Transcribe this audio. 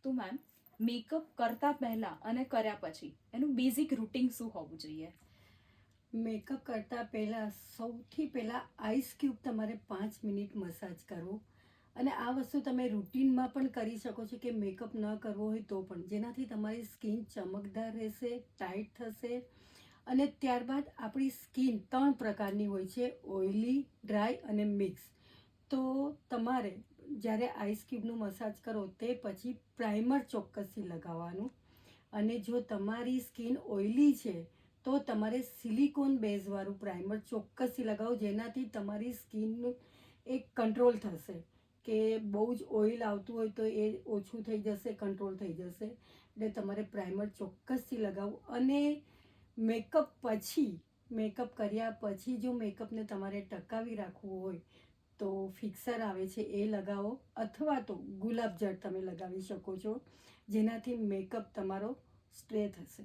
તો ma'am makeup કરતા પહેલા અને કર્યા પછી એનું બેઝિક રૂટીન શું હોવું જોઈએ? મેકઅપ કરતાં પહેલાં સૌથી પહેલાં આઈસ ક્યુબ તમારે 5 મિનિટ મસાજ કરવો. અને આ વસ્તુ તમે રૂટીનમાં પણ કરી શકો છો કે મેકઅપ ન કરવો હોય તો પણ, જેનાથી તમારી સ્કિન ચમકદાર રહેશે, ટાઈટ થશે. અને ત્યારબાદ આપણી સ્કિન 3 પ્રકારની હોય છે, ઓઇલી, ડ્રાય અને મિક્સ. તો તમારે જ્યારે આઈસ ક્યુબનું મસાજ કરો તે પછી પ્રાઇમર ચોક્કસથી લગાવવાનું. અને જો તમારી સ્કિન ઓઇલી છે તો તમારે સિલિકોન બેઝવાળું પ્રાઇમર ચોક્કસથી લગાવો, જેનાથી તમારી સ્કિનનું એક કંટ્રોલ થશે કે બહુ જ ઓઇલ આવતું હોય તો એ ઓછું થઈ જશે, કંટ્રોલ થઈ જશે. એટલે તમારે પ્રાઇમર ચોક્કસથી લગાવવું. અને મેકઅપ કર્યા પછી જો મેકઅપને તમારે ટકાવી રાખવું હોય તો ફિક્સર આવે છે એ લગાવો, અથવા તો ગુલાબજળ તમે લગાવી શકો છો, જેનાથી મેકઅપ તમારો સ્ટ્રે થશે.